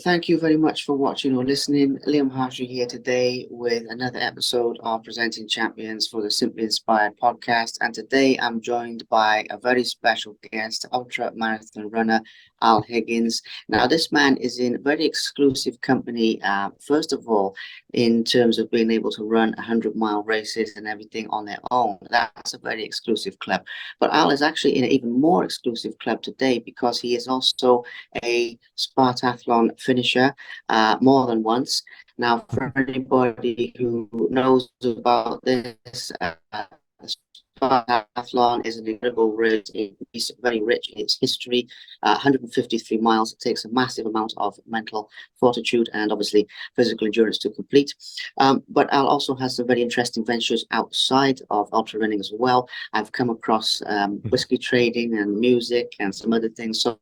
Thank you very much for watching or listening. Liam Harshey here today with another episode of Presenting Champions for the Simply Inspired podcast. And today I'm joined by a very special guest, ultra marathon runner Al Higgins. Now, this man is in very exclusive company, first of all, in terms of being able to run 100-mile races and everything on their own. That's a very exclusive club. But Al is actually in an even more exclusive club today because he is also a Spartathlon finisher more than once. Now, for anybody who knows about this, Spartathlon is an incredible race. It's very rich in its history. 153 miles. It takes a massive amount of mental fortitude and obviously physical endurance to complete. But Al also has some very interesting ventures outside of ultra running as well. I've come across whiskey trading and music and some other things. So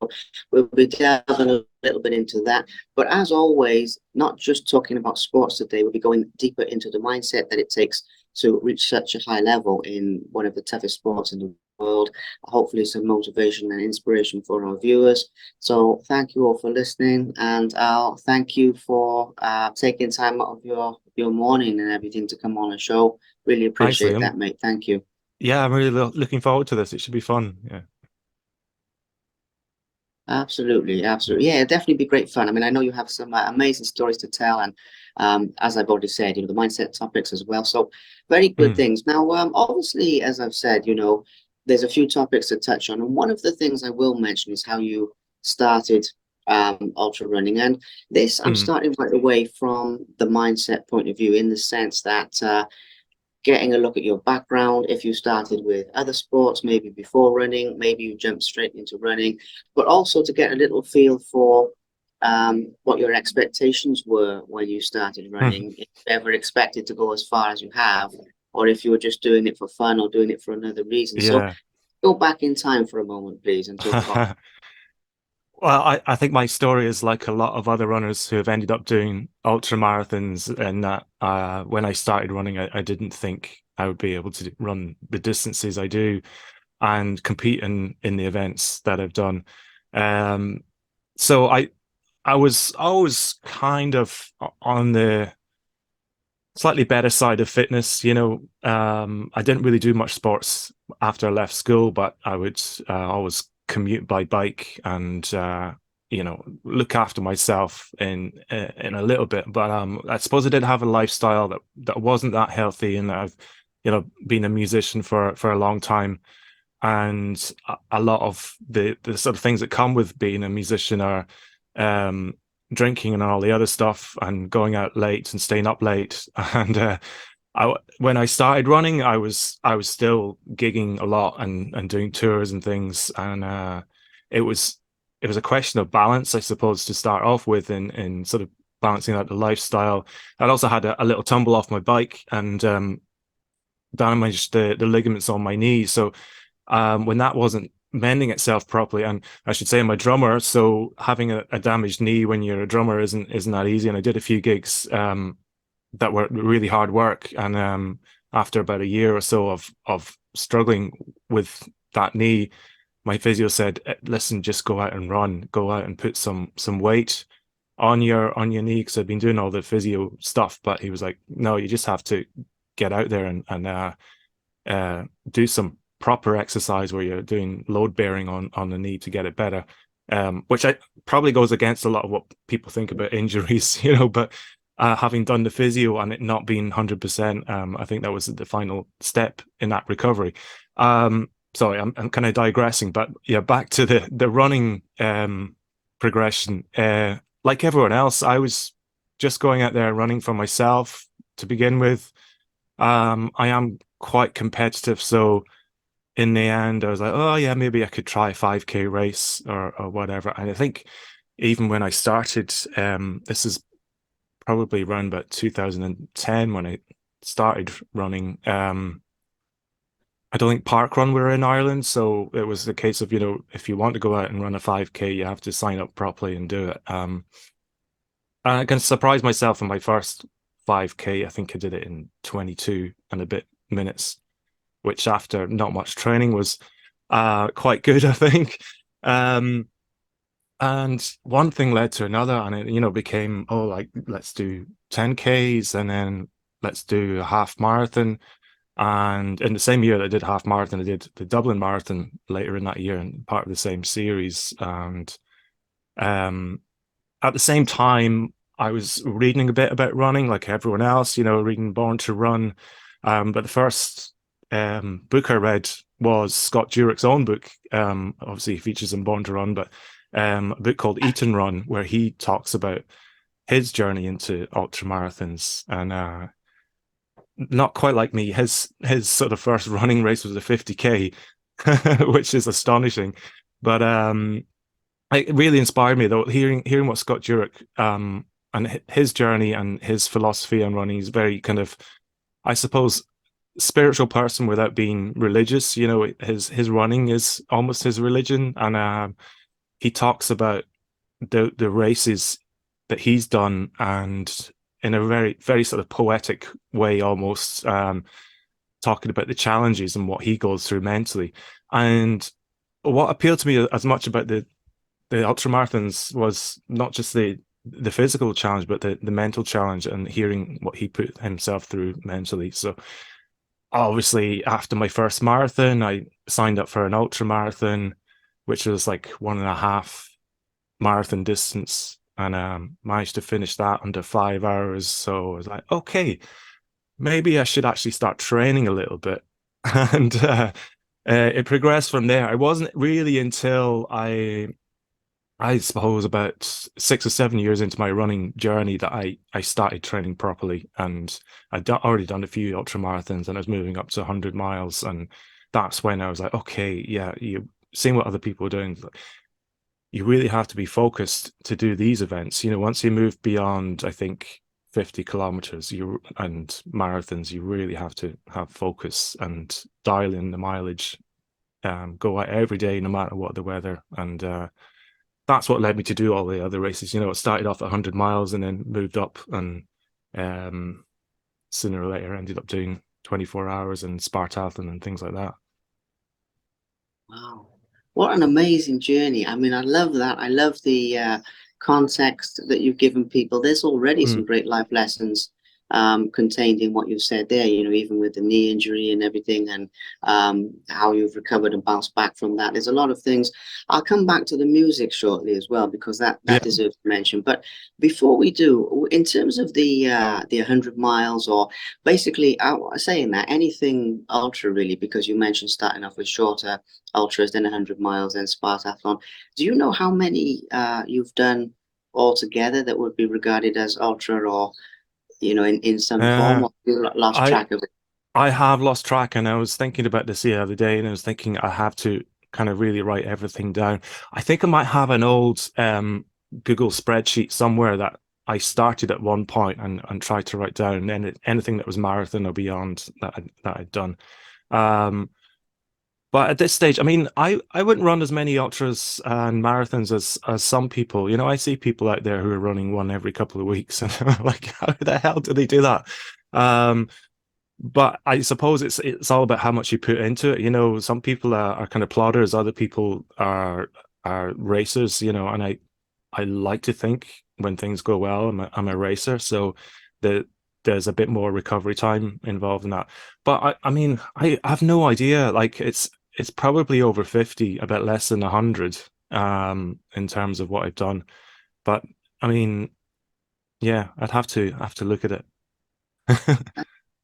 we'll be delving a little bit into that. But as always, not just talking about sports today, we'll be going deeper into the mindset that it takes to reach such a high level in one of the toughest sports in the world. Hopefully, some motivation and inspiration for our viewers. So, thank you all for listening, and I'll thank you for taking time out of your morning and everything to come on the show. Really Thanks, appreciate Liam. that, mate. Thank you. Yeah, I'm really looking forward to this. It should be fun. Yeah. Absolutely, absolutely. Yeah, it'd definitely be great fun. I mean, I know you have some amazing stories to tell, and as I've already said, the mindset topics as well. So, very good Mm, things. Now, obviously, as I've said, there's a few topics to touch on, and one of the things I will mention is how you started ultra running, and this I'm mm. starting right away from the mindset point of view, in the sense that getting a look at your background. If you started with other sports, maybe before running, maybe you jumped straight into running, but also to get a little feel for what your expectations were when you started running, if you ever expected to go as far as you have, or if you were just doing it for fun or doing it for another reason. So Yeah. go back in time for a moment, please, and talk about. Well, I think my story is like a lot of other runners who have ended up doing ultra marathons, and that when I started running, I didn't think I would be able to run the distances I do and compete in the events that I've done. Um, so I was always kind of on the slightly better side of fitness. I didn't really do much sports after I left school, but I would always commute by bike and look after myself in a little bit. But I suppose I did have a lifestyle that wasn't that healthy, and I've been a musician for a long time. And a lot of the sort of things that come with being a musician are um, drinking and all the other stuff, and going out late and staying up late. And when I started running, I was still gigging a lot and doing tours and things, and it was it was a question of balance, I suppose, to start off with, in sort of balancing out the lifestyle. I'd also had a little tumble off my bike and damaged the ligaments on my knee. So when that wasn't mending itself properly, and I should say I'm a drummer, so having a damaged knee when you're a drummer isn't that easy. And I did a few gigs that were really hard work, and after about a year or so of struggling with that knee, my physio said, "Listen, just go out and run, go out and put some weight on your knee," because I've been doing all the physio stuff. But he was like, "No, you just have to get out there and do some proper exercise where you're doing load bearing on the knee to get it better." Which I probably goes against a lot of what people think about injuries, but having done the physio and it not being 100%, I think that was the final step in that recovery. Sorry, I'm kind of digressing, but yeah, back to the running progression. Like everyone else, I was just going out there running for myself to begin with. I am quite competitive, so in the end, I was like, oh yeah, maybe I could try a 5K race or whatever. And I think even when I started, this is probably around about 2010 when I started running. I don't think parkrun were in Ireland, so it was the case of, if you want to go out and run a 5K, you have to sign up properly and do it. I can surprise myself in my first 5K. I think I did it in 22 and a bit minutes, which after not much training was quite good, I think. Um, And one thing led to another, and it, became, oh, like, let's do 10Ks, and then let's do a half marathon. And in the same year that I did half marathon, I did the Dublin Marathon later in that year, and part of the same series. And um, at the same time, I was reading a bit about running, like everyone else, reading Born to Run. But the first book I read was Scott Jurick's own book. Obviously, he features in Born to Run, but a book called Eat and Run, where he talks about his journey into ultra marathons. And not quite like me, his sort of first running race was a 50K, which is astonishing. But it really inspired me though, hearing what Scott Jurek and his journey and his philosophy on running. He's very kind of, I suppose, spiritual person without being religious. His running is almost his religion, and he talks about the races that he's done, and in a very very sort of poetic way, almost talking about the challenges and what he goes through mentally. And what appealed to me as much about the ultramarathons was not just the physical challenge, but the mental challenge, and hearing what he put himself through mentally. So obviously, after my first marathon, I signed up for an ultra marathon, which was like 1.5 marathon distance, and managed to finish that under 5 hours. So I was like, okay, maybe I should actually start training a little bit. And it progressed from there. It wasn't really until I suppose about 6 or 7 years into my running journey that I started training properly, and already done a few ultra marathons, and I was moving up to 100 miles, and that's when I was like, okay, yeah, you seeing what other people are doing, you really have to be focused to do these events. Once you move beyond, I think, 50 kilometers and marathons, you really have to have focus and dial in the mileage, go out every day, no matter what the weather. And that's what led me to do all the other races. It started off at 100 miles and then moved up, and sooner or later ended up doing 24 hours and Spartathlon and things like that. Wow. What an amazing journey. I mean, I love that. I love the context that you've given people. There's already Mm. some great life lessons contained in what you've said there, even with the knee injury and everything, and how you've recovered and bounced back from that. There's a lot of things. I'll come back to the music shortly as well, because that Yeah. deserves mention. But before we do, in terms of the 100 miles, or basically, saying that, anything ultra really, because you mentioned starting off with shorter ultras, then 100 miles, then Spartathlon. Do you know how many you've done altogether that would be regarded as ultra, or in some form, Uh, or you lost I track of it? I have lost track, and I was thinking about this the other day, and I was thinking I have to kind of really write everything down. I think I might have an old Google spreadsheet somewhere that I started at one point and tried to write down anything that was marathon or beyond that I'd done. Um, but at this stage, I mean, I wouldn't run as many ultras and marathons as some people. I see people out there who are running one every couple of weeks, and I'm like, how the hell do they do that? Um, but I suppose it's all about how much you put into it. Some people are kind of plodders, other people are racers. And I like to think when things go well, I'm a racer, so the there's a bit more recovery time involved in that. But I mean, I have no idea. Like it's probably over 50, a bit less than 100, in terms of what I've done. But I mean, yeah, I'd have to look at it.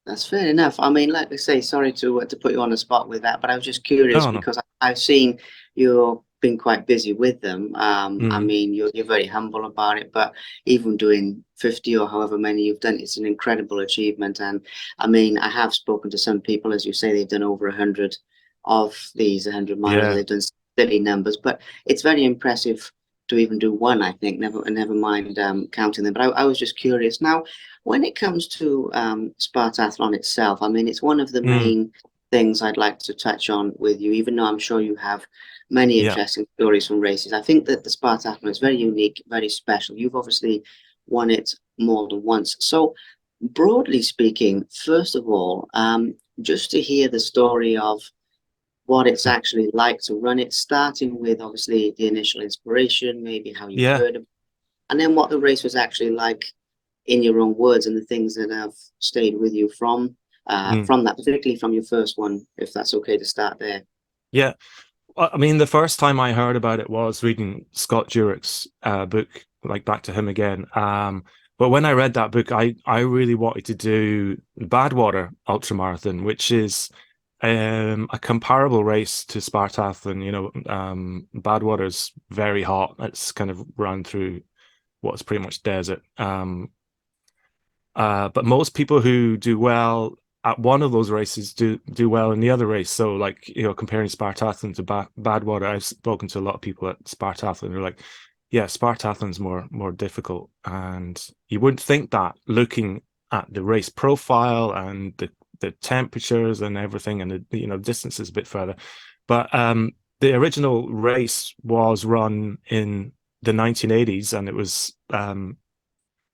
That's fair enough. I mean, like I say, sorry to put you on the spot with that, but I was just curious No, no. because I've seen you've been quite busy with them. I Mm, mean, you're very humble about it, but even doing 50 or however many you've done, it's an incredible achievement. And I mean, I have spoken to some people, as you say, they've done over 100 of these 100 miles, or yeah, they've done silly numbers, but it's very impressive to even do one, I think, never mind counting them. But I was just curious. Now, when it comes to Spartathlon itself, I mean, it's one of the mm, main things I'd like to touch on with you, even though I'm sure you have many yeah. interesting stories from races. I think that the Spartathlon is very unique, very special. You've obviously won it more than once. So, broadly speaking, first of all, just to hear the story of what it's actually like to run it, starting with obviously the initial inspiration, maybe how you Yeah. heard of, and then what the race was actually like in your own words and the things that have stayed with you Mm. from that, particularly from your first one, if that's okay to start there. Yeah. I mean, the first time I heard about it was reading Scott Jurick's book, like Back to Him Again. But when I read that book, I really wanted to do Badwater ultramarathon, which is a comparable race to Spartathlon. You know, Badwater's very hot. It's kind of run through what's pretty much desert. But most people who do well at one of those races do well in the other race. So, like, you know, comparing Spartathlon to Badwater, I've spoken to a lot of people at Spartathlon. They're like, "Yeah, Spartathlon's more difficult," and you wouldn't think that looking at the race profile and the temperatures and everything, and the distance is a bit further. But the original race was run in the 1980s, and it was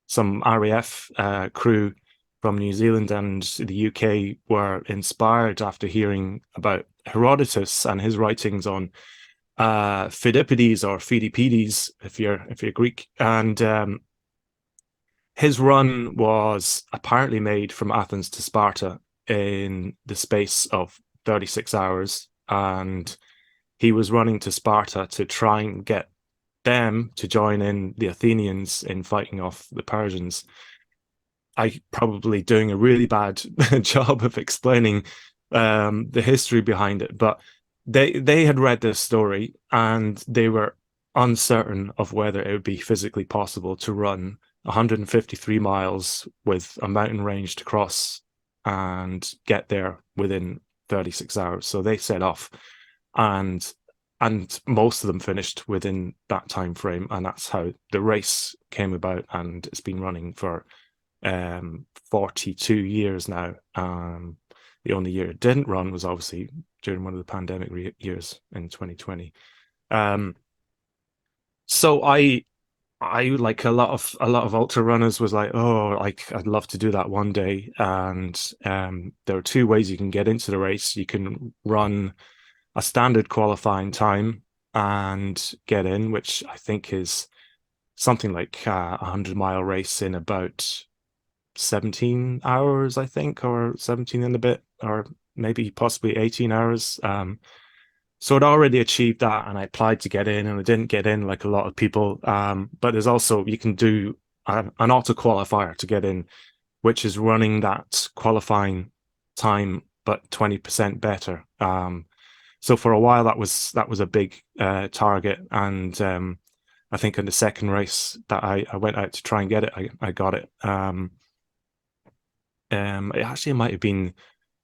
some RAF crew from New Zealand and the UK were inspired after hearing about Herodotus and his writings on Pheidippides or Pheidippides, if you're Greek, and his run was apparently made from Athens to Sparta in the space of 36 hours, and he was running to Sparta to try and get them to join in the Athenians in fighting off the Persians. I probably doing a really bad job of explaining the history behind it, but they had read this story and they were uncertain of whether it would be physically possible to run 153 miles with a mountain range to cross and get there within 36 hours. So they set off, and most of them finished within that time frame, and that's how the race came about, and it's been running for 42 years now. The only year it didn't run was obviously during one of the pandemic years in 2020. So I like a lot of ultra runners was like, oh, like I'd love to do that one day. And there are two ways you can get into the race. You can run a standard qualifying time and get in, which I think is something like a 100-mile race in about 17 hours, I think, or 17 and a bit, or maybe possibly 18 hours. So I'd already achieved that, and I applied to get in, and I didn't get in like a lot of people. But there's also, you can do an auto qualifier to get in, which is running that qualifying time but 20% better. So for a while that was a big target, and I think in the second race that I went out to try and get it, I got it. It actually might have been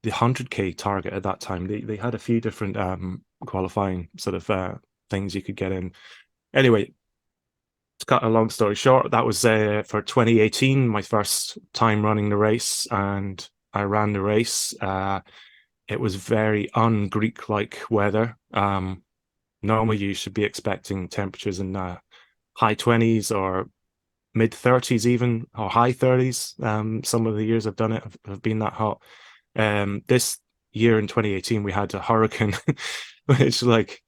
the 100K target at that time. They had a few different qualifying sort of things you could get in. Anyway, to cut a long story short, that was for 2018, my first time running the race, and I ran the race. It was very un-Greek-like weather. Normally, you should be expecting temperatures in high 20s or mid 30s even, or high 30s. Some of the years I've done it have been that hot. This year in 2018 we had a hurricane, which, like,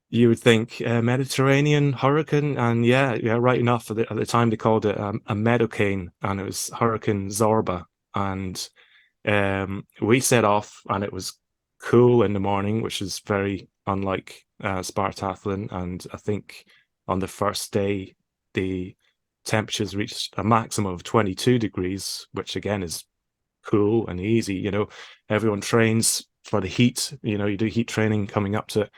you would think Mediterranean hurricane, and yeah, right enough. At the time they called it a medocane, and it was Hurricane Zorba. And we set off, and it was cool in the morning, which is very unlike Spartathlon. And I think on the first day the temperatures reached a maximum of 22 degrees, which again is cool and easy. Everyone trains for the heat. You do heat training coming up to it.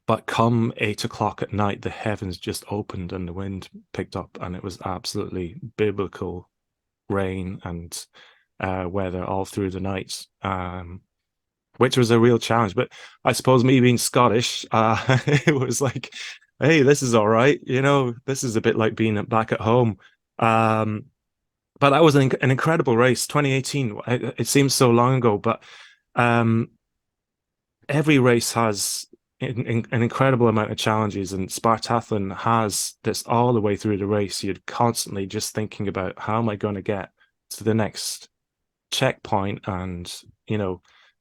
But come 8 o'clock at night, the heavens just opened and the wind picked up, and it was absolutely biblical rain and weather all through the night, which was a real challenge. But I suppose me being Scottish, it was like, hey, this is all right. This is a bit like being back at home. But that was an incredible race. 2018, it seems so long ago, but every race has an incredible amount of challenges, and Spartathlon has this all the way through the race. You're constantly just thinking about, how am I going to get to the next checkpoint, and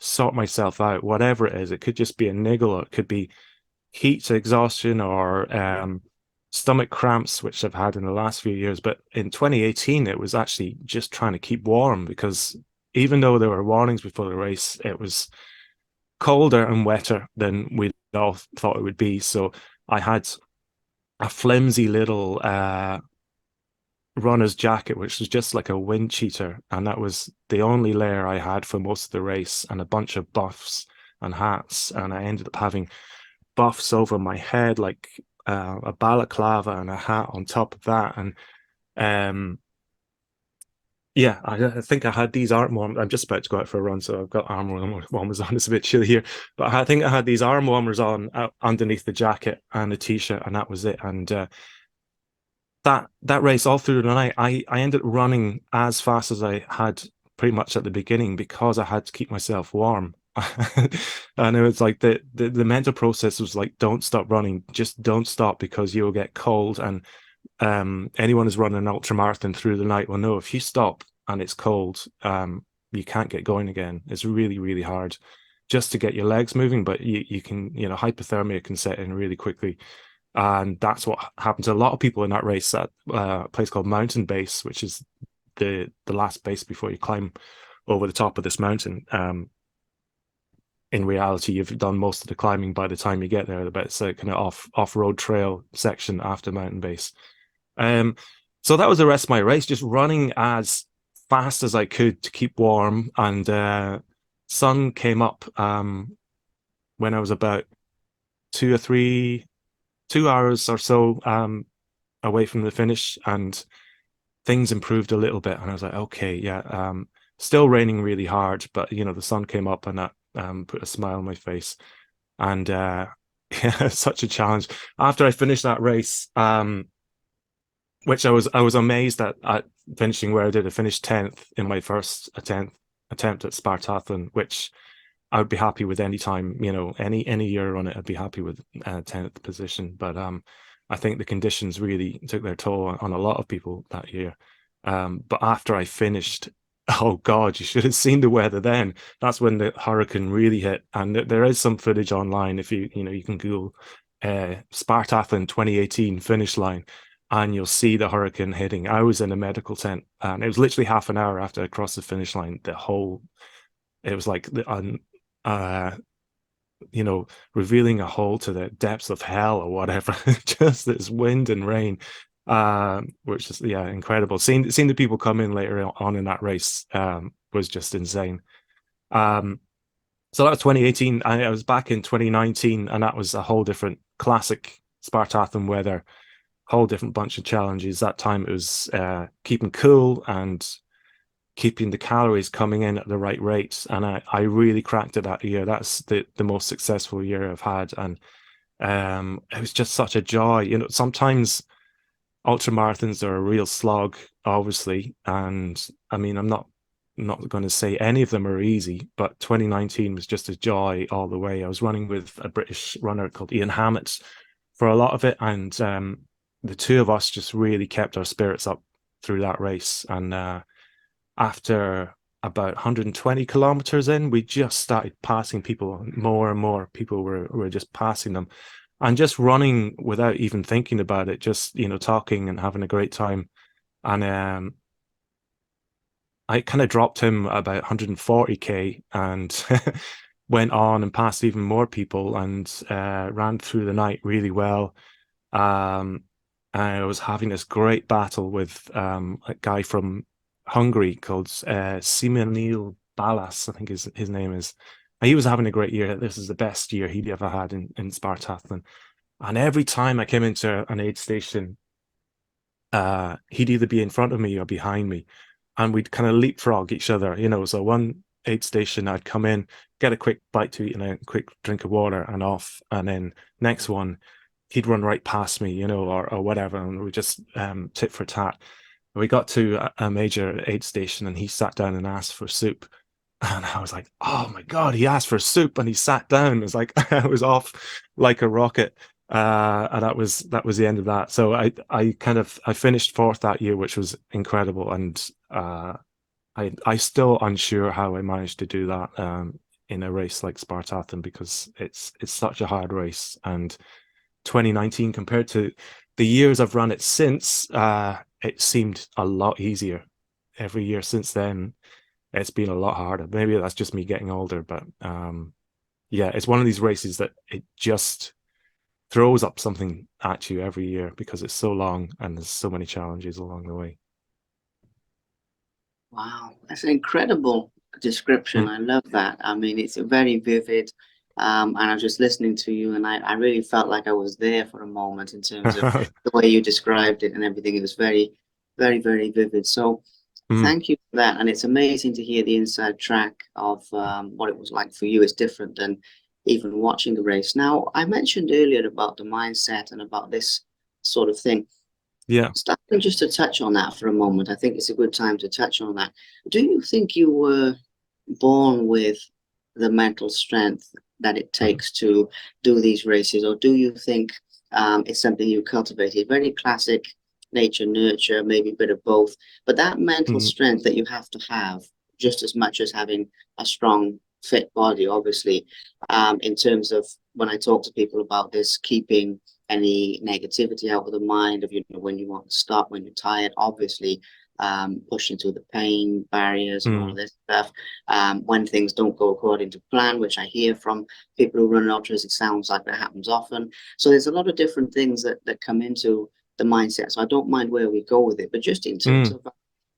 sort myself out, whatever it is. It could just be a niggle, or it could be heat exhaustion, or stomach cramps, which I've had in the last few years. But in 2018, it was actually just trying to keep warm, because even though there were warnings before the race, it was colder and wetter than we all thought it would be. So I had a flimsy little runner's jacket, which was just like a wind cheater, and that was the only layer I had for most of the race, and a bunch of buffs and hats. And I ended up having buffs over my head, like a balaclava, and a hat on top of that. And um, yeah, I think I had these arm warmers. I'm just about to go out for a run, so I've got arm warmers on. It's a bit chilly here, but I think I had these arm warmers on underneath the jacket and a t-shirt, and that was it. And that race, all through the night, I ended up running as fast as I had pretty much at the beginning, because I had to keep myself warm. And it was like the mental process was like, don't stop running, just don't stop, because you'll get cold. And anyone who's running an ultra marathon through the night will know, if you stop and it's cold, you can't get going again. It's really, really hard just to get your legs moving, but you can, hypothermia can set in really quickly. And that's what happened to a lot of people in that race at a place called Mountain Base, which is the last base before you climb over the top of this mountain. In reality, you've done most of the climbing by the time you get there, but it's a kind of off-road trail section after Mountain Base. So that was the rest of my race, just running as fast as I could to keep warm. And sun came up when I was about 2 hours or so away from the finish, and things improved a little bit. And I was like, okay, yeah, still raining really hard, but the sun came up, and that put a smile on my face. And yeah, such a challenge. After I finished that race, which I was amazed at finishing where I did. I finished 10th in my first attempt at Spartathlon, which I would be happy with any time. Any year on it, I'd be happy with 10th position. But I think the conditions really took their toll on a lot of people that year. But after I finished, oh God, you should have seen the weather then. That's when the hurricane really hit. And there is some footage online. If you can Google Spartathlon 2018 finish line, and you'll see the hurricane hitting. I was in a medical tent, and it was literally half an hour after I crossed the finish line. It was like revealing a hole to the depths of hell or whatever. Just this wind and rain, which is, yeah, incredible. Seeing the people come in later on in that race was just insane. So that was 2018. I was back in 2019, and that was a whole different classic Spartathlon weather, whole different bunch of challenges. That time it was keeping cool and keeping the calories coming in at the right rates, and I really cracked it that year. That's the most successful year I've had. And it was just such a joy. Sometimes ultra marathons are a real slog, obviously, and I mean, I'm not going to say any of them are easy, but 2019 was just a joy all the way. I was running with a British runner called Ian Hammett for a lot of it, and the two of us just really kept our spirits up through that race. And after about 120 kilometers in, we just started passing people. More and more people were just passing them, and just running without even thinking about it, just talking and having a great time. And I kind of dropped him about 140k, and went on and passed even more people, and ran through the night really well. I was having this great battle with a guy from Hungary called Simonil Balas, I think his name is. And he was having a great year. This is the best year he'd ever had in Spartathlon. And every time I came into an aid station, he'd either be in front of me or behind me, and we'd kind of leapfrog each other. So one aid station, I'd come in, get a quick bite to eat and a quick drink of water, and off. And then next one, he'd run right past me, or whatever, and we just tit for tat. We got to a major aid station, and he sat down and asked for soup. And I was like, oh my God, he asked for soup and he sat down. It was like, I was off like a rocket. And that was the end of that. So I finished fourth that year, which was incredible. And I still unsure how I managed to do that. in a race like Spartathlon because it's such a hard race. And 2019 compared to the years I've run it since, it seemed a lot easier. Every year since then, it's been a lot harder. Maybe that's just me getting older, but yeah, it's one of these races that it just throws up something at you every year because it's so long and there's so many challenges along the way. Wow, that's an incredible description. Mm. I love that. I mean, it's a very vivid. And I was just listening to you, and I really felt like I was there for a moment in terms of the way you described it and everything. It was very, very, very vivid. So Mm. thank you for that. And it's amazing to hear the inside track of what it was like for you. It's different than even watching the race. Now, I mentioned earlier about the mindset and about this sort of thing. Yeah. Starting just to touch on that for a moment, I think it's a good time to touch on that. Do you think you were born with the mental strength that it Mm. takes to do these races, or do you think it's something you cultivated? Very classic nature, nurture, maybe a bit of both. But that mental Mm. strength that you have to have, just as much as having a strong, fit body, obviously, in terms of when I talk to people about this, keeping any negativity out of the mind of, when you want to stop, when you're tired, obviously, pushing through the pain barriers and all of Mm. this stuff. When things don't go according to plan, which I hear from people who run ultras, it sounds like that happens often. So there's a lot of different things that come into the mindset. So I don't mind where we go with it, but just in terms Mm. of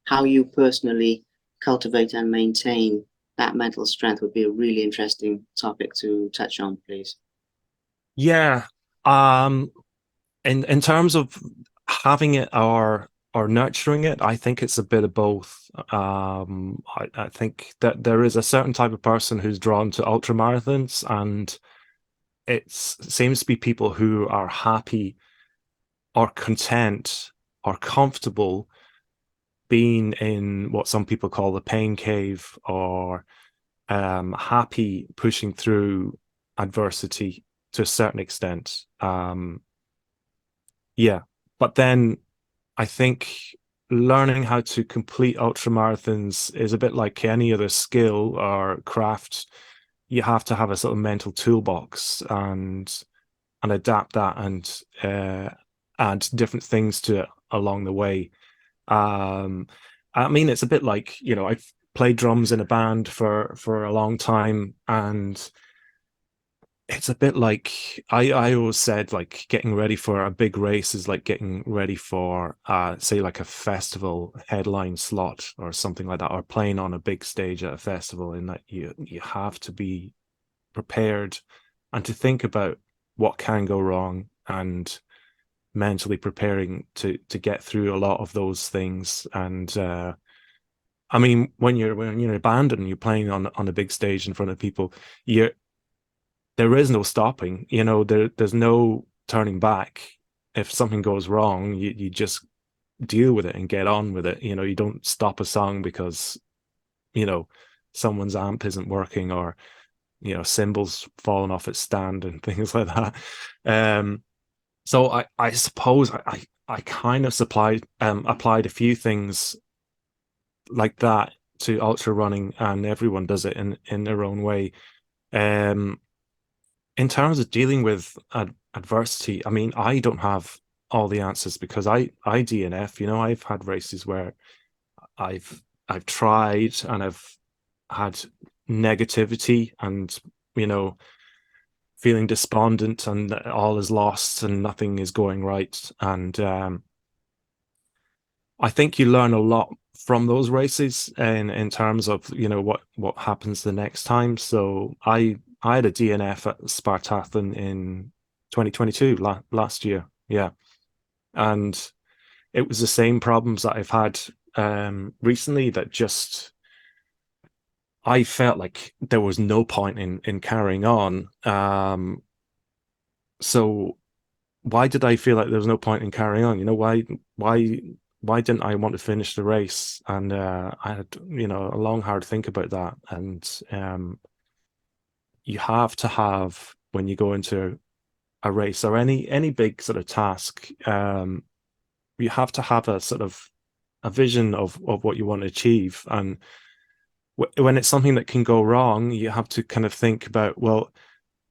how you personally cultivate and maintain that mental strength would be a really interesting topic to touch on, please. Yeah. Um, in terms of having it or nurturing it, I think it's a bit of both. I think that there is a certain type of person who's drawn to ultra marathons, and it seems to be people who are happy or content or comfortable being in what some people call the pain cave, or happy pushing through adversity to a certain extent. Yeah, but then I think learning how to complete ultra marathons is a bit like any other skill or craft. You have to have a sort of mental toolbox and adapt that and add different things to it along the way. Um, I mean, it's a bit like, I've played drums in a band for a long time, and it's a bit like I always said, like, getting ready for a big race is like getting ready for say like a festival headline slot or something like that, or playing on a big stage at a festival, in that you have to be prepared and to think about what can go wrong, and mentally preparing to get through a lot of those things. And I mean, when you're a band and you're playing on a big stage in front of people, you there is no stopping. There's no turning back. If something goes wrong, you just deal with it and get on with it. You don't stop a song because you know someone's amp isn't working, or cymbals falling off its stand and things like that. So I suppose I kind of applied a few things like that to ultra running, and everyone does it in their own way. Um, in terms of dealing with adversity, I mean, I don't have all the answers because I DNF. I've had races where I've I've tried and I've had negativity, and you know feeling despondent, and all is lost and nothing is going right. And I think you learn a lot from those races in terms of what happens the next time. So I had a DNF at Spartathlon in 2022, last year. Yeah. And it was the same problems that I've had recently, that just I felt like there was no point in carrying on. So why did I feel like there was no point in carrying on? Why why didn't I want to finish the race? And I had a long hard think about that. And you have to have, when you go into a race or any big sort of task, you have to have a sort of a vision of what you want to achieve. And when it's something that can go wrong, you have to kind of think about, well,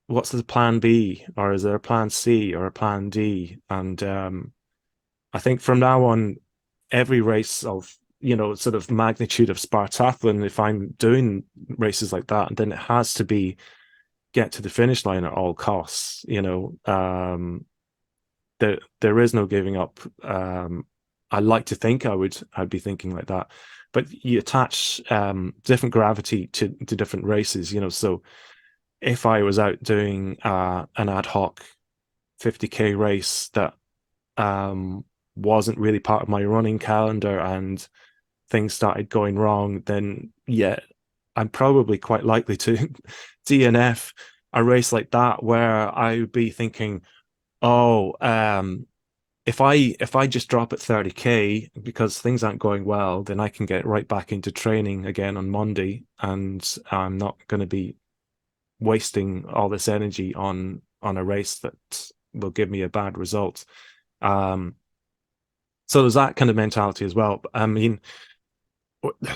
what's the plan B, or is there a plan C or a plan D? And I think from now on, every race of sort of magnitude of Spartathlon, if I'm doing races like that, then it has to be get to the finish line at all costs. There is no giving up. I like to think I'd be thinking like that, but you attach different gravity to different races. So if I was out doing an ad hoc 50K race that wasn't really part of my running calendar and things started going wrong, then yeah, I'm probably quite likely to DNF a race like that, where I would be thinking, oh, if I just drop at 30K because things aren't going well, then I can get right back into training again on Monday, and I'm not going to be wasting all this energy on a race that will give me a bad result. So there's that kind of mentality as well. I mean,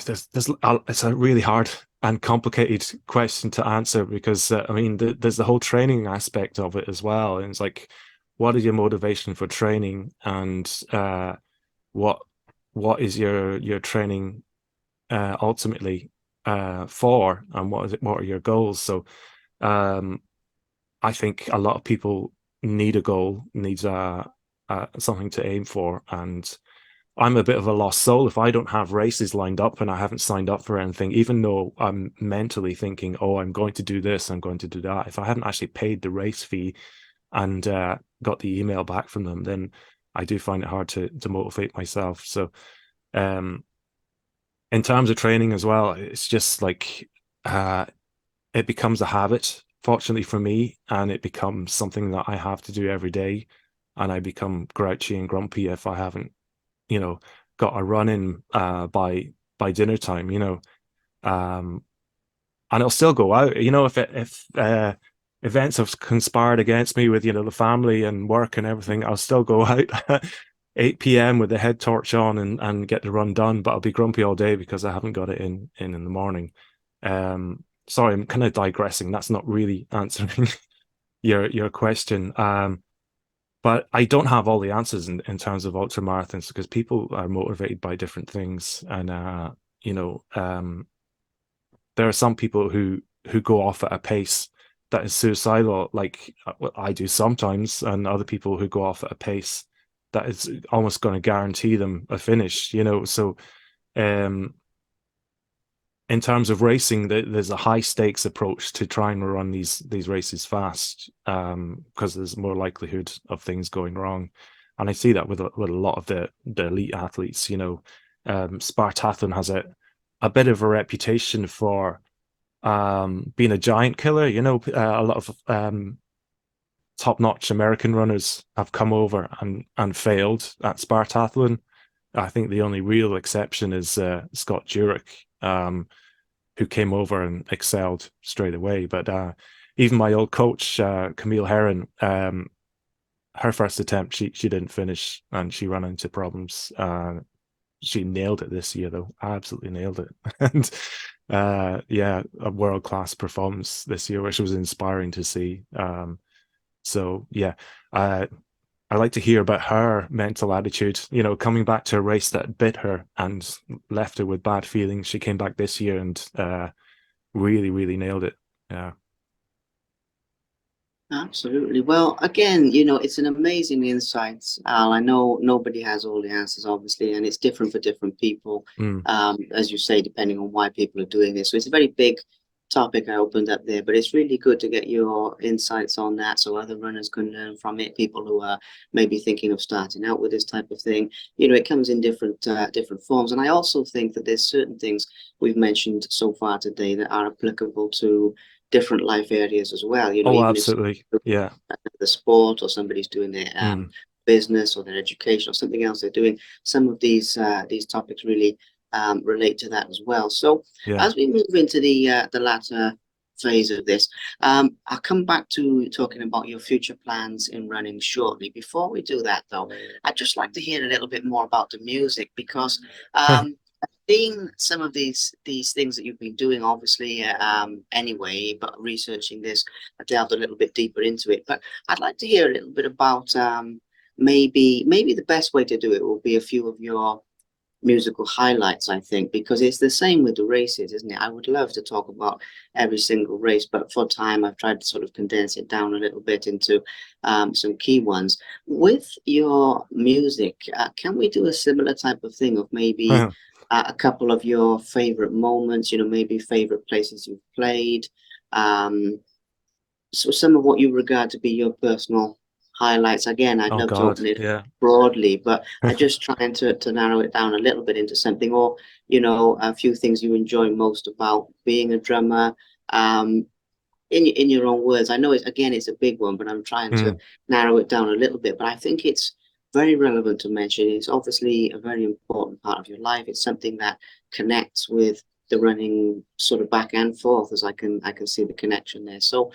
there's it's a really hard and complicated question to answer, because I mean, there's the whole training aspect of it as well, and it's like, what is your motivation for training, and what what is your training ultimately for, and what are your goals? So um, I think a lot of people need a goal, needs something to aim for, and I'm a bit of a lost soul if I don't have races lined up and I haven't signed up for anything, even though I'm mentally thinking, oh, I'm going to do this, I'm going to do that. If I haven't actually paid the race fee and got the email back from them, then I do find it hard to motivate myself. So um, in terms of training as well, it's just like it becomes a habit, fortunately for me, and it becomes something that I have to do every day. And I become grouchy and grumpy if I haven't, you know, got a run in by dinner time, um, and it'll still go out. If events have conspired against me with the family and work and everything, I'll still go out 8 p.m. with the head torch on and get the run done. But I'll be grumpy all day because I haven't got it in the morning. Sorry, I'm kind of digressing. That's not really answering your question. But I don't have all the answers in terms of ultra marathons, because people are motivated by different things, and you know, um, there are some people who go off at a pace that is suicidal, like what I do sometimes, and other people who go off at a pace that is almost going to guarantee them a finish. So um, in terms of racing, there's a high stakes approach to try and run these races fast, because there's more likelihood of things going wrong, and I see that with a lot of the elite athletes. Spartathlon has a bit of a reputation for being a giant killer. A lot of top-notch American runners have come over and failed at Spartathlon. I think the only real exception is Scott Jurek, who came over and excelled straight away. But even my old coach, Camille Herron, her first attempt, she didn't finish, and she ran into problems. She nailed it this year, though. Absolutely nailed it. And yeah, a world-class performance this year, which was inspiring to see. So yeah, I like to hear about her mental attitude, coming back to a race that bit her and left her with bad feelings. She came back this year and really, really nailed it. Yeah. Absolutely. Well, again, it's an amazing insight, Al. I know nobody has all the answers, obviously, and it's different for different people, Mm. as you say, depending on why people are doing this. So it's a very big topic I opened up there, but it's really good to get your insights on that so other runners can learn from it. People who are maybe thinking of starting out with this type of thing. It comes in different forms. And I also think that there's certain things we've mentioned so far today that are applicable to different life areas as well. Oh, Even if absolutely. Yeah. the sport or somebody's doing their Mm. business or their education or something else they're doing, some of these topics really relate to that as well. So Yeah. as we move into the latter phase of this, I'll come back to talking about your future plans in running shortly. Before we do that, though, I'd just like to hear a little bit more about the music, because seeing some of these things that you've been doing, obviously, anyway, but researching this, I delved a little bit deeper into it. But I'd like to hear a little bit about maybe the best way to do it will be a few of your musical highlights, I think, because it's the same with the races, isn't it? I would love to talk about every single race, but for time, I've tried to sort of condense it down a little bit into some key ones. With your music, can we do a similar type of thing of maybe a couple of your favorite moments, maybe favorite places you've played, um, so some of what you regard to be your personal highlights. Again, I'd Oh love to God, open it yeah. broadly, but I just trying to narrow it down a little bit into something, or a few things you enjoy most about being a drummer. Um, in your own words, I know it's a big one, but I'm trying to Mm. narrow it down a little bit. But I think it's very relevant to mention. It's obviously a very important part of your life. It's something that connects with the running sort of back and forth, as I can see the connection there. So,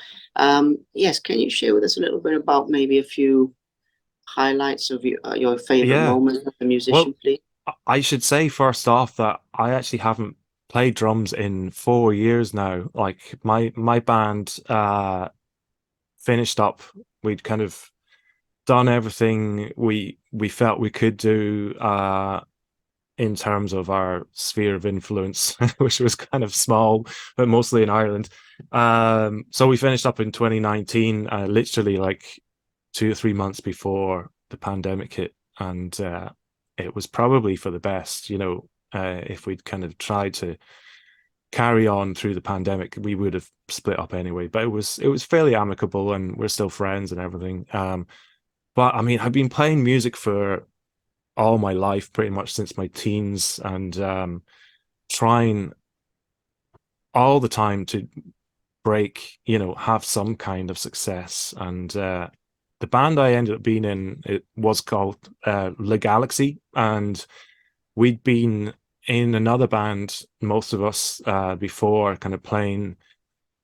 yes, can you share with us a little bit about maybe a few highlights of your favorite Yeah. moments as a musician, Well, please? I should say first off that I actually haven't played drums in 4 years now. Like my band finished up. We'd kind of done everything we felt we could do in terms of our sphere of influence, which was kind of small, but mostly in Ireland. So we finished up in 2019, literally like 2 or 3 months before the pandemic hit, and it was probably for the best. If we'd kind of tried to carry on through the pandemic, we would have split up anyway. But it was fairly amicable, and we're still friends and everything. But I mean, I've been playing music for all my life, pretty much since my teens, and trying all the time to break, have some kind of success. And the band I ended up being in, it was called Le Galaxy, and we'd been in another band, most of us, before, kind of playing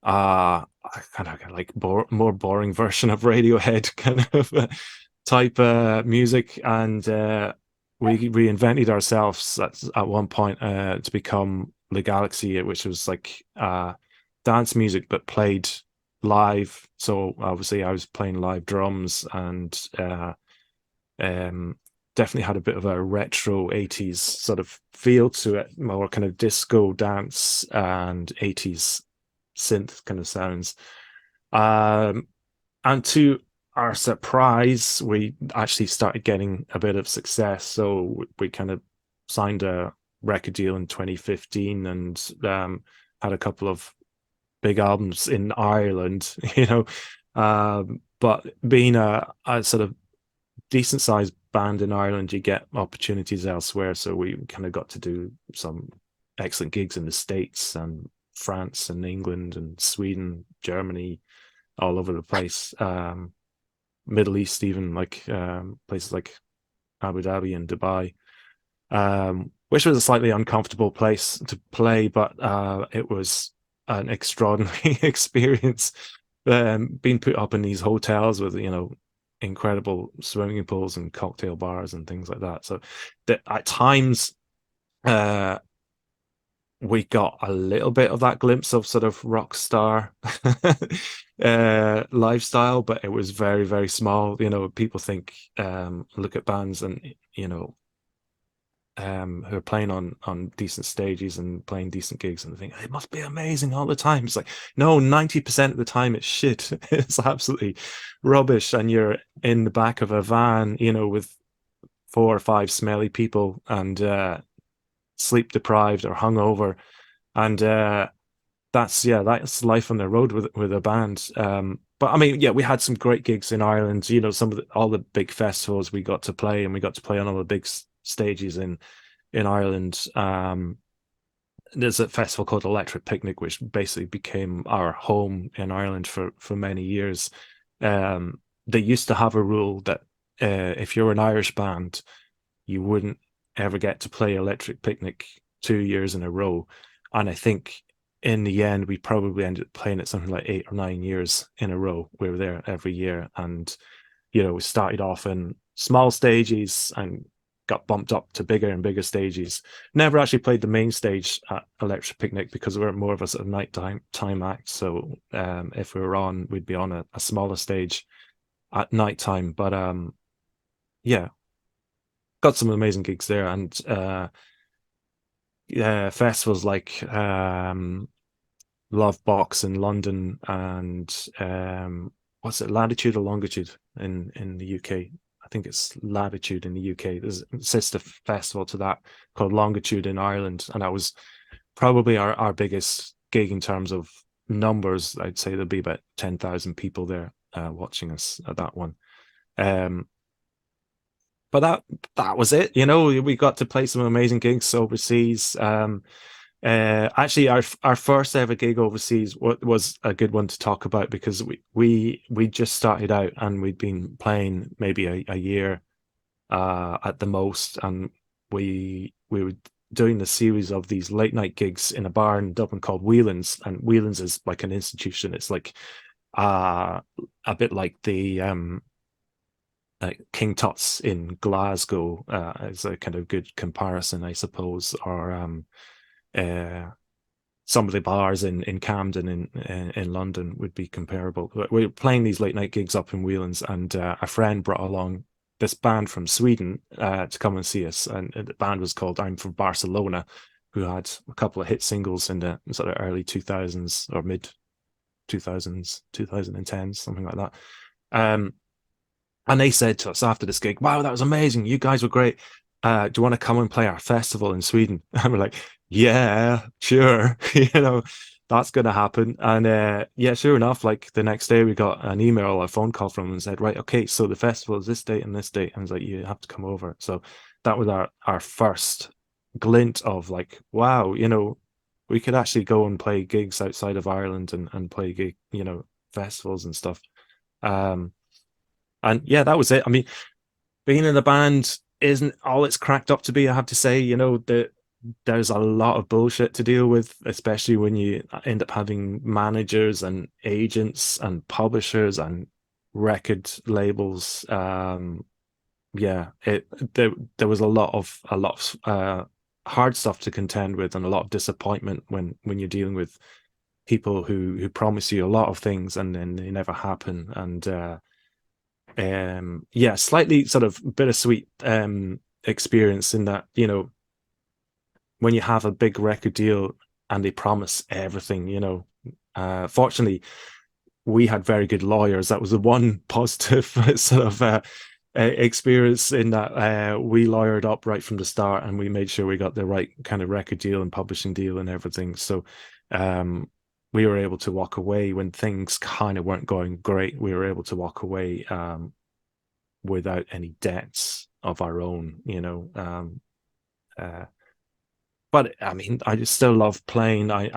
kind of like more boring version of Radiohead kind of type music, and we reinvented ourselves at one point to become the Galaxy, which was like dance music but played live. So obviously I was playing live drums, and um, definitely had a bit of a retro 80s sort of feel to it, more kind of disco dance and 80s synth kind of sounds. Um, and to our surprise, we actually started getting a bit of success. So we kind of signed a record deal in 2015, and had a couple of big albums in Ireland, but being a sort of decent sized band in Ireland, you get opportunities elsewhere. So we kind of got to do some excellent gigs in the States and France and England and Sweden, Germany, all over the place. Middle East, even like places like Abu Dhabi and Dubai, which was a slightly uncomfortable place to play, but it was an extraordinary experience. Being put up in these hotels with incredible swimming pools and cocktail bars and things like that. So that at times uh, we got a little bit of that glimpse of sort of rock star lifestyle, but it was very, very small. People think look at bands and who are playing on decent stages and playing decent gigs, and think it must be amazing all the time. It's like, no, 90% of the time it's shit. It's absolutely rubbish, and you're in the back of a van, with 4 or 5 smelly people, and sleep deprived or hungover, and that's life on the road with a band. But I mean, yeah, we had some great gigs in Ireland. Some of all the big festivals we got to play, and we got to play on all the big stages in Ireland. There's a festival called Electric Picnic, which basically became our home in Ireland for many years. They used to have a rule that if you're an Irish band, you wouldn't ever get to play Electric Picnic 2 years in a row. And I think in the end, we probably ended up playing it something like 8 or 9 years in a row. We were there every year. And, we started off in small stages and got bumped up to bigger and bigger stages. Never actually played the main stage at Electric Picnic because we're more of a sort of nighttime act. So if we were on, we'd be on a smaller stage at nighttime. But yeah, got some amazing gigs there, and yeah, festivals like Love Box in London, and what's it, Latitude or Longitude in the UK? I think it's Latitude in the UK. There's a sister festival to that called Longitude in Ireland, and that was probably our biggest gig in terms of numbers. I'd say there'll be about 10,000 people there watching us at that one. But that was it. You know, we got to play some amazing gigs overseas. Actually, our first ever gig overseas was a good one to talk about, because we just started out and we'd been playing maybe a year at the most, and we were doing the series of these late night gigs in a bar in Dublin called Whelan's, and Whelan's is like an institution. It's like a bit like the King Tut's in Glasgow, is a kind of good comparison, I suppose, or some of the bars in Camden in London would be comparable. But we were playing these late night gigs up in Whelan's, and a friend brought along this band from Sweden to come and see us, and the band was called I'm From Barcelona, who had a couple of hit singles in the sort of early 2000s or mid 2000s, 2010s, something like that. And they said to us after this gig, "Wow, that was amazing! You guys were great. Do you want to come and play our festival in Sweden?" And we're like, "Yeah, sure." You know, that's going to happen. And yeah, sure enough, like the next day we got an email or a phone call from them and said, "Right, okay, so the festival is this date and this date." And it's like, "You have to come over." So that was our first glint of like, wow, you know, we could actually go and play gigs outside of Ireland and play gig, you know, festivals and stuff. And yeah, that was it. I mean, being in a band isn't all it's cracked up to be, I have to say. You know, there's a lot of bullshit to deal with, especially when you end up having managers and agents and publishers and record labels. Yeah, there was a lot of hard stuff to contend with, and a lot of disappointment when you're dealing with people who promise you a lot of things and then they never happen. And yeah, slightly sort of bittersweet experience in that, you know, when you have a big record deal and they promise everything, you know. Fortunately, we had very good lawyers. That was the one positive sort of experience, in that we lawyered up right from the start, and we made sure we got the right kind of record deal and publishing deal and everything. So we were able to walk away when things kind of weren't going great. We were able to walk away without any debts of our own, you know. But I mean, I just still love playing. I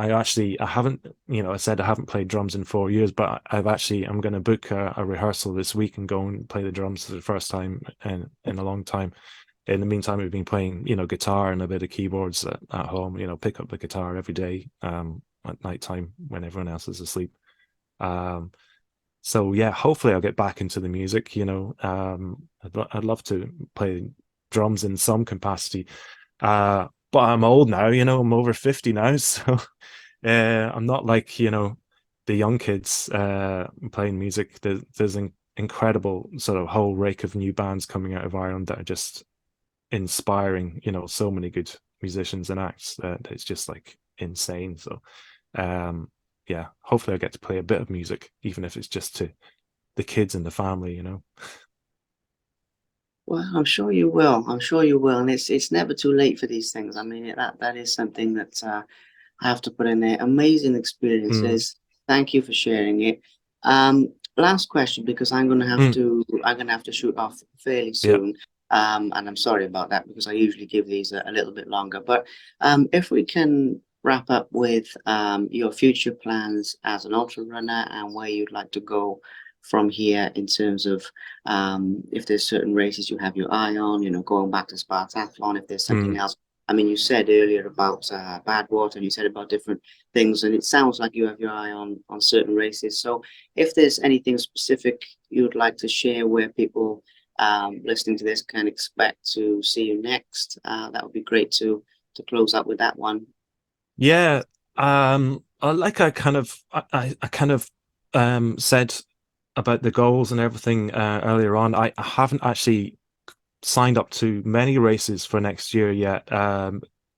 haven't, you know, I said I haven't played drums in 4 years, but I'm going to book a rehearsal this week and go and play the drums for the first time in a long time. In the meantime, we've been playing, you know, guitar and a bit of keyboards at home, you know, pick up the guitar every day at nighttime when everyone else is asleep. So yeah, hopefully I'll get back into the music, you know. I'd love to play drums in some capacity. But I'm old now, you know, I'm over 50 now. So I'm not like, you know, the young kids playing music. There's an incredible sort of whole rake of new bands coming out of Ireland that are just inspiring, you know, so many good musicians and acts. It's just like insane. So yeah, hopefully I get to play a bit of music, even if it's just to the kids and the family, you know. Well, I'm sure you will. I'm sure you will, and it's never too late for these things. I mean, that is something that I have to put in there. Amazing Mm, experiences. Thank you for sharing it. Last question, because mm, I'm gonna have to shoot off fairly yeah. soon. And I'm sorry about that because I usually give these a little bit longer. But if we can wrap up with your future plans as an ultra runner and where you'd like to go from here in terms of if there's certain races you have your eye on, you know, going back to Spartathlon, if there's something Mm. else. I mean, you said earlier about Badwater, and you said about different things, and it sounds like you have your eye on certain races. So, if there's anything specific you'd like to share where people listening to this can expect to see you next. That would be great to close up with that one. Yeah, like I kind of said about the goals and everything earlier on. I haven't actually signed up to many races for next year yet.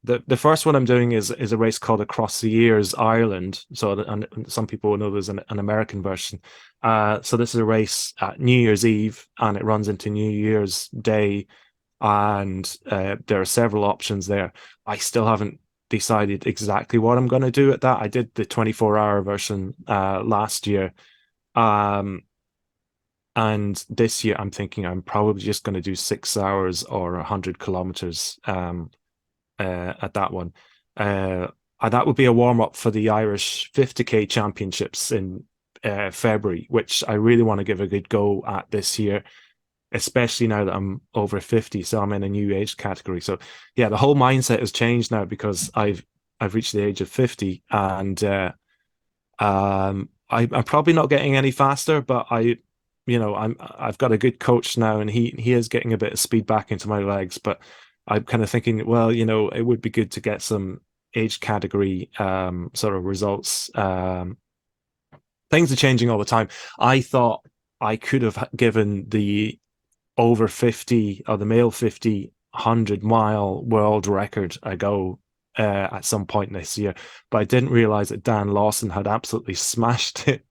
The first one I'm doing is a race called Across the Years Ireland. So and some people will know there's an American version. So this is a race at New Year's Eve, and it runs into New Year's Day, and there are several options there. I still haven't decided exactly what I'm going to do at that. I did the 24-hour version last year. And this year, I'm thinking I'm probably just going to do 6 hours or 100 kilometers at that one. And that would be a warm up for the Irish 50K Championships in February, which I really want to give a good go at this year, especially now that I'm over 50, so I'm in a new age category. So yeah, the whole mindset has changed now because I've reached the age of 50, and I'm probably not getting any faster, but I've got a good coach now, and he is getting a bit of speed back into my legs. But I'm kind of thinking, well, it would be good to get some age category sort of results. Things are changing all the time. I thought I could have given the over 50 or the male 50 100-mile world record a go at some point this year, but I didn't realize that Dan Lawson had absolutely smashed it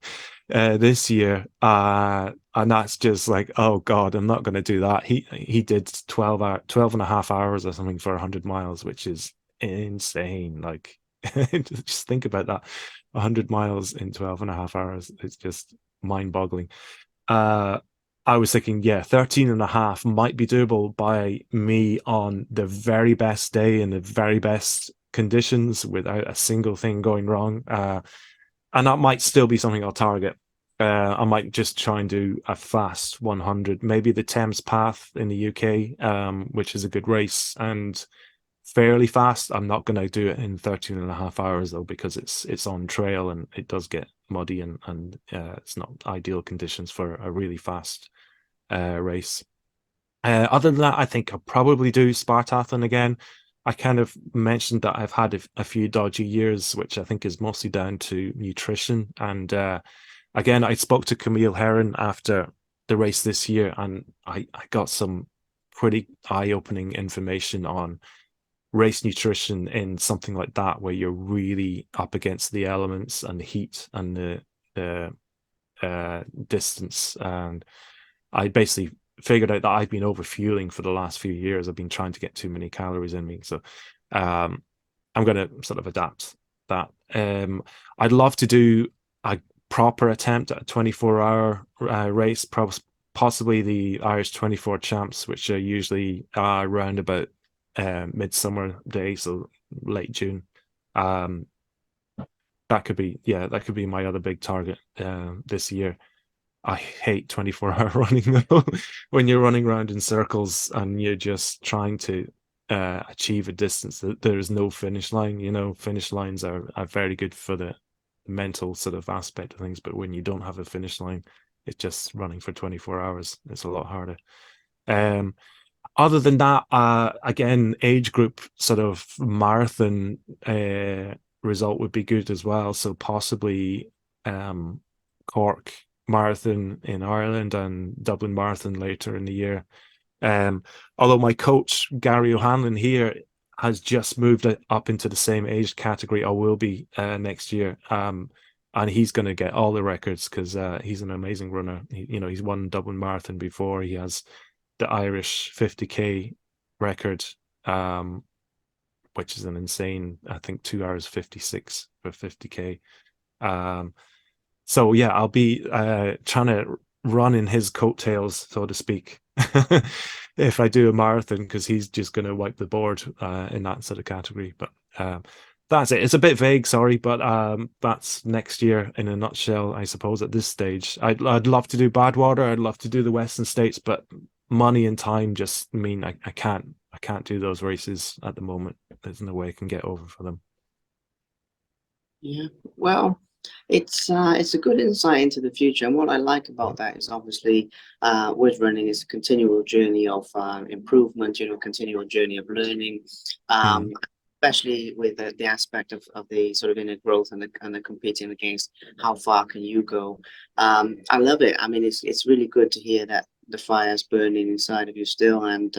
this year, and that's just like, oh god, I'm not going to do that. He did 12 and a half hours or something for 100 miles, which is insane. Like, just think about that. 100 miles in 12 and a half hours. It's just mind-boggling. I was thinking, yeah, 13 and a half might be doable by me on the very best day in the very best conditions without a single thing going wrong. And that might still be something I'll target. I might just try and do a fast 100, maybe the Thames Path in the UK, which is a good race and fairly fast. I'm not going to do it in 13 and a half hours though, because it's on trail and it does get muddy, and it's not ideal conditions for a really fast race. Other than that, I think I'll probably do Spartathlon again. I kind of mentioned that I've had a few dodgy years, which I think is mostly down to nutrition. And again, I spoke to Camille Herron after the race this year, and I got some pretty eye-opening information on race nutrition in something like that, where you're really up against the elements and the heat and the distance. And I basically figured out that I've been overfueling for the last few years. I've been trying to get too many calories in me. So I'm going to sort of adapt that. I'd love to do a proper attempt at a 24-hour race, possibly the Irish 24 champs, which are usually around about midsummer day, so late June. That could be my other big target this year. I hate 24-hour running though. When you're running around in circles and you're just trying to achieve a distance, there is no finish line. Finish lines are very good for the mental sort of aspect of things, but when you don't have a finish line, it's just running for 24 hours. It's a lot harder. Other than that, again, age group sort of marathon result would be good as well. So possibly Cork Marathon in Ireland and Dublin Marathon later in the year. Although my coach, Gary O'Hanlon here, has just moved up into the same age category, or will be next year. And he's going to get all the records because he's an amazing runner. He's won Dublin Marathon before. He has the Irish 50K record, which is an insane, I think, 2 hours 56 for 50K. So yeah, I'll be trying to run in his coattails, so to speak, if I do a marathon, because he's just going to wipe the board in that sort of category. But that's it. It's a bit vague, sorry, but that's next year in a nutshell, I suppose. At this stage, I'd love to do Badwater. I'd love to do the Western States, but money and time just mean I can't do those races at the moment. There's no way I can get over for them. Yeah, well, It's a good insight into the future, and what I like about that is obviously with running is a continual journey of improvement, continual journey of learning, Mm. especially with the aspect of the sort of inner growth and the competing against how far can you go. I love it. I mean, it's really good to hear that the fire's burning inside of you still, and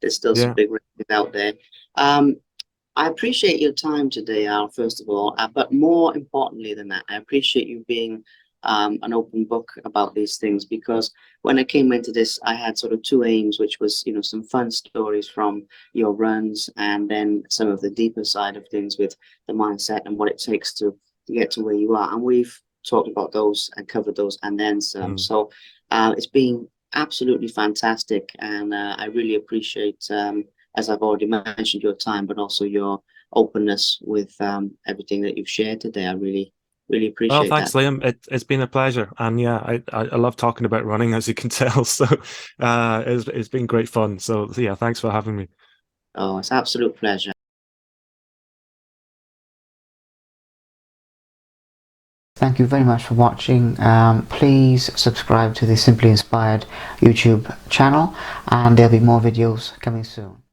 there's still some Yeah. big races out there. Um, I appreciate your time today, Al, first of all, but more importantly than that, I appreciate you being an open book about these things, because when I came into this, I had sort of two aims, which was, some fun stories from your runs, and then some of the deeper side of things with the mindset and what it takes to get to where you are. And we've talked about those and covered those and then some. Mm. So it's been absolutely fantastic, and I really appreciate as I've already mentioned, your time, but also your openness with everything that you've shared today. I really, really Well, appreciate thanks, that. Liam. It's been a pleasure, and yeah, I love talking about running, as you can tell. So, it's been great fun. So yeah, thanks for having me. Oh, it's an absolute pleasure. Thank you very much for watching. Please subscribe to the Simply Inspired YouTube channel, and there'll be more videos coming soon.